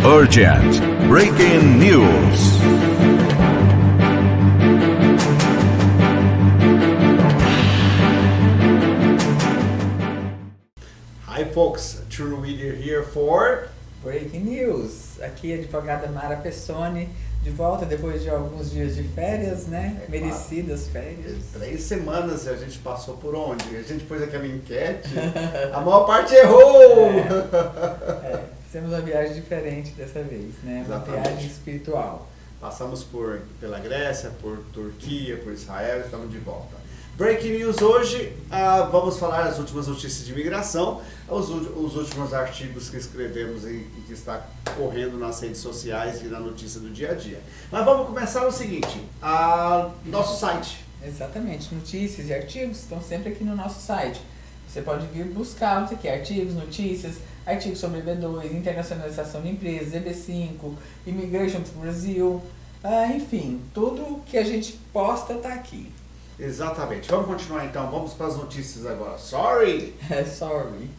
Urgent Breaking News. Hi folks, True Reader here for Breaking News. Aqui a advogada Mara Pessoni, de volta depois de alguns dias de férias, né? Merecidas férias. 3 semanas a gente passou por onde? A gente pôs aquela enquete, a maior parte errou! Fizemos uma viagem diferente dessa vez, né? Uma viagem espiritual. Passamos pela Grécia, por Turquia, por Israel e estamos de volta. Breaking News hoje, vamos falar as últimas notícias de imigração, os últimos artigos que escrevemos e que está correndo nas redes sociais e na notícia do dia a dia. Mas vamos começar o seguinte, nosso site. Exatamente, notícias e artigos estão sempre aqui no nosso site. Você pode vir buscá-los aqui, artigos, notícias, artigos sobre EB2, internacionalização de empresas, EB5, Immigration to Brazil, enfim, tudo que a gente posta está aqui. Exatamente. Vamos continuar então, vamos para as notícias agora. Sorry! Sorry.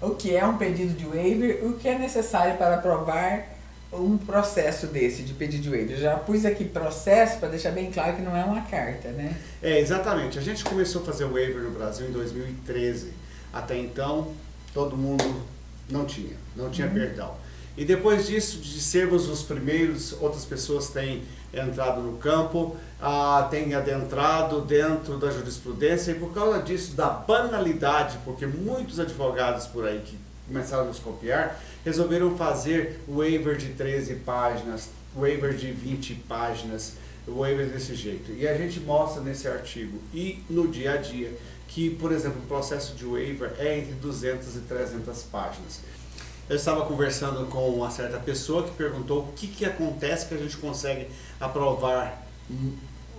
O que é um pedido de waiver? O que é necessário para aprovar um processo desse de pedido de waiver? Já pus aqui processo para deixar bem claro que não é uma carta, né? Exatamente. A gente começou a fazer waiver no Brasil em 2013. Até então, todo mundo não tinha perdão. E depois disso, de sermos os primeiros, outras pessoas têm entrado no campo, têm adentrado dentro da jurisprudência, e por causa disso, da banalidade, porque muitos advogados por aí que começaram a nos copiar, resolveram fazer waiver de 13 páginas, waiver de 20 páginas, waiver desse jeito. E a gente mostra nesse artigo e no dia a dia que, por exemplo, o processo de waiver é entre 200 e 300 páginas. Eu estava conversando com uma certa pessoa que perguntou o que acontece que a gente consegue aprovar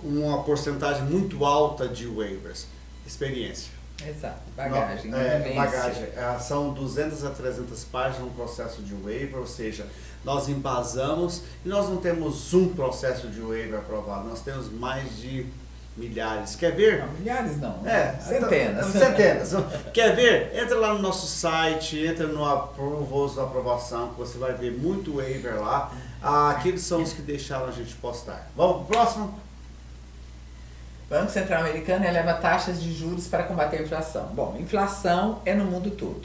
uma porcentagem muito alta de waivers. Experiência. Exato, bagagem. Bagagem. São 200 a 300 páginas um processo de waiver, ou seja, nós embasamos e nós não temos um processo de waiver aprovado, nós temos mais de milhares. Quer ver? Não, milhares não. Centenas. Centenas. Quer ver? Entra lá no nosso site, entra no Approvals da aprovação, que você vai ver muito waiver lá. Aqueles são os que deixaram a gente postar. Vamos pro próximo? Banco Central Americano eleva taxas de juros para combater a inflação. Bom, inflação é no mundo todo.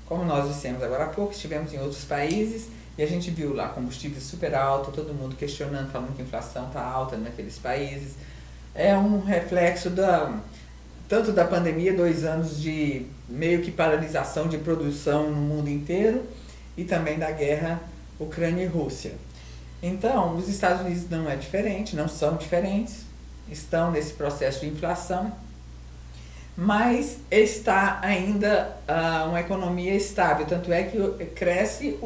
Como nós dissemos agora há pouco, estivemos em outros países e a gente viu lá combustível super alto, todo mundo questionando, falando que a inflação está alta naqueles países. É um reflexo tanto da pandemia, 2 anos de meio que paralisação de produção no mundo inteiro, e também da guerra Ucrânia e Rússia. Então, os Estados Unidos não é diferente, não são diferentes, estão nesse processo de inflação, mas está ainda uma economia estável, tanto é que cresce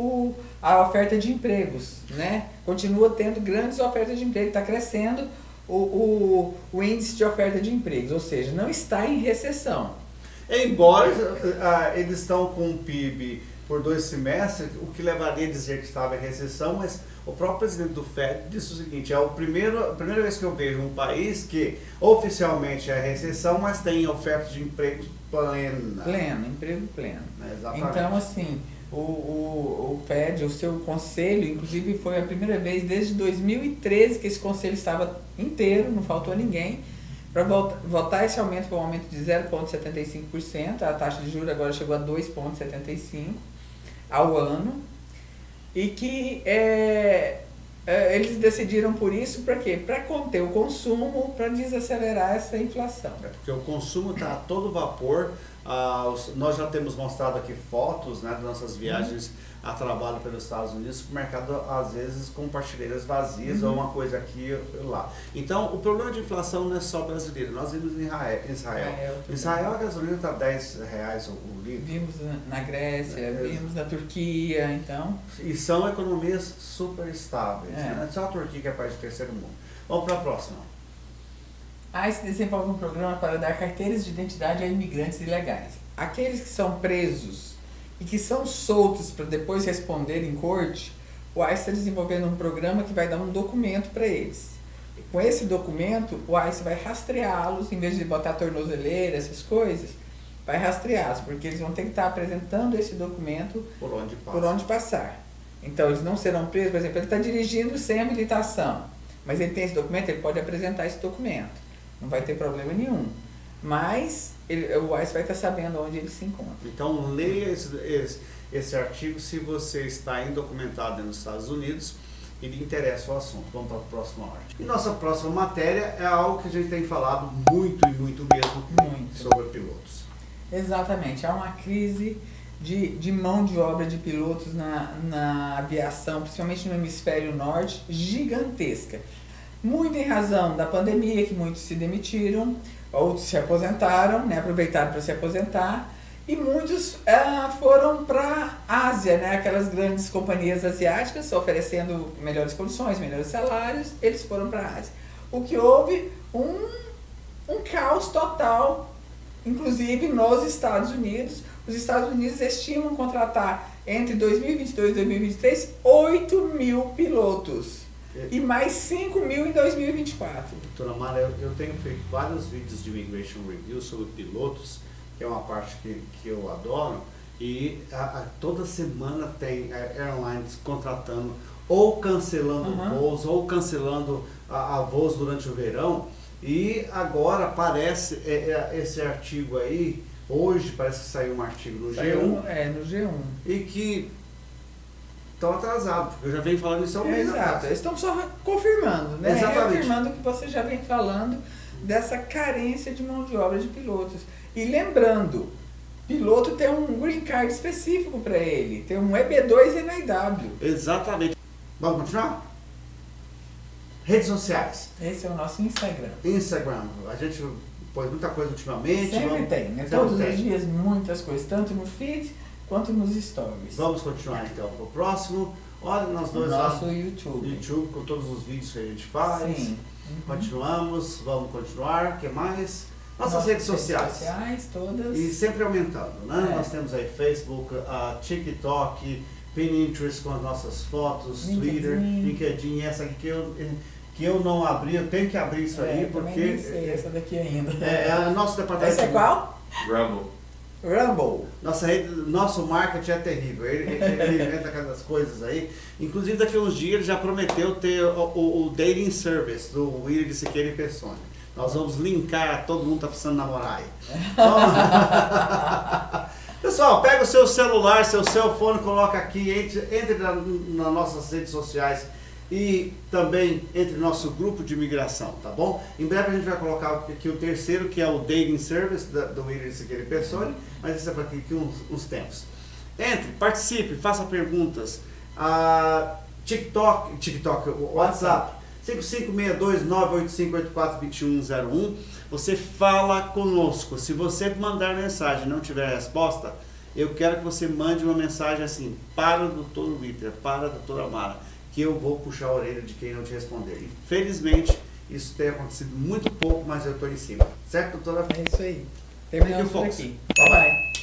a oferta de empregos, né? Continua tendo grandes ofertas de emprego, está crescendo o índice de oferta de empregos, ou seja, não está em recessão. Embora eles estão com um PIB por 2 semestres, o que levaria a dizer que estava em recessão, mas o próprio presidente do FED disse o seguinte, a primeira vez que eu vejo um país que oficialmente é recessão, mas tem oferta de empregos plena. Emprego pleno. Exatamente. Então, assim, o FED, o seu conselho, inclusive foi a primeira vez desde 2013 que esse conselho estava inteiro, não faltou ninguém, para votar esse aumento, foi um aumento de 0,75%, a taxa de juros agora chegou a 2,75% ao ano, e que eles decidiram por isso, para quê? Para conter o consumo, para desacelerar essa inflação. Porque o consumo está a todo vapor. Nós já temos mostrado aqui fotos, né, das nossas viagens a trabalho pelos Estados Unidos, supermercado às vezes com prateleiras vazias ou uma coisa aqui ou lá. Então o problema de inflação não é só brasileiro, nós vimos em Israel. Em Israel a gasolina está R$10 o litro. Vimos na Grécia, vimos na Turquia, então. E são economias super estáveis, né? Só a Turquia que é país de terceiro mundo. Vamos para a próxima. A ICE desenvolve um programa para dar carteiras de identidade a imigrantes ilegais. Aqueles que são presos e que são soltos para depois responder em corte, o ICE está desenvolvendo um programa que vai dar um documento para eles. E com esse documento, o ICE vai rastreá-los, em vez de botar tornozeleira, essas coisas, vai rastreá-los, porque eles vão ter que estar apresentando esse documento por onde passar. Então, eles não serão presos, por exemplo, ele está dirigindo sem habilitação, mas ele tem esse documento, ele pode apresentar esse documento, não vai ter problema nenhum. Mas o ICE vai estar sabendo onde ele se encontra. Então, leia esse artigo se você está indocumentado nos Estados Unidos e lhe interessa o assunto. Vamos para a próxima arte. E nossa próxima matéria é algo que a gente tem falado muito e muito mesmo Muito. sobre pilotos. Exatamente, há uma crise de mão de obra de pilotos na aviação, principalmente no hemisfério norte, gigantesca. Muito em razão da pandemia, que muitos se demitiram, outros se aposentaram, né, aproveitaram para se aposentar, e muitos foram para a Ásia, né, aquelas grandes companhias asiáticas oferecendo melhores condições, melhores salários, eles foram para a Ásia. O que houve um caos total, inclusive nos Estados Unidos. Os Estados Unidos estimam contratar entre 2022 e 2023 8 mil pilotos e mais 5 mil em 2024. Doutora Mara, eu tenho feito vários vídeos de Immigration Review sobre pilotos, que é uma parte que eu adoro, e toda semana tem airlines contratando ou cancelando voos, ou cancelando voos durante o verão, e agora aparece esse artigo aí, hoje parece que saiu um artigo no G1. No G1. E que estão atrasados, porque eu já venho falando isso há um mês Exato, atrás. eles estão só confirmando, né? Exatamente. Reafirmando o que você já vem falando dessa carência de mão de obra de pilotos. E lembrando, piloto tem um green card específico para ele, tem um EB2 NIW. Exatamente. Vamos continuar? Redes sociais. Esse é o nosso Instagram. Instagram. A gente pôs muita coisa ultimamente. Sempre tem, né? Sempre Todos tem. os dias muitas coisas, tanto no feed quanto nos stories. Vamos continuar então para o próximo. Olha nós No dois lá nosso no YouTube. YouTube com todos os vídeos que a gente faz. Sim. Continuamos, vamos continuar. O que mais? Nossas redes Redes sociais. sociais, todas. E sempre aumentando, né? É. Nós temos aí Facebook, TikTok, Pinterest com as nossas fotos, LinkedIn. Twitter, LinkedIn, essa aqui que eu não abri, eu tenho que abrir isso aí, eu também porque nem sei essa daqui ainda. é nosso departamento. Essa é qual? Rumble. Rumble. Nosso marketing é terrível, ele inventa aquelas coisas aí. Inclusive daqui a uns dias ele já prometeu ter o dating service do William de Siqueira e Persone. Nós vamos linkar, todo mundo está precisando namorar aí. Então, pessoal, pega o seu celular, seu cellphone, coloca aqui, entre nas nossas redes sociais e também entre no nosso grupo de imigração, tá bom? Em breve a gente vai colocar aqui o terceiro, que é o Dating Service do William Siqueira e Persone, mas isso é para aqui uns tempos. Entre, participe, faça perguntas. TikTok, WhatsApp. 5562-98584-2101. Você fala conosco. Se você mandar mensagem e não tiver resposta, eu quero que você mande uma mensagem assim: para o Dr. Witter, para a doutora Mara, que eu vou puxar a orelha de quem não te responder. Infelizmente, isso tem acontecido muito pouco, mas eu estou em cima. Certo, doutora? É isso aí. Terminamos por Thank you, folks. aqui. Bye-bye. Bye.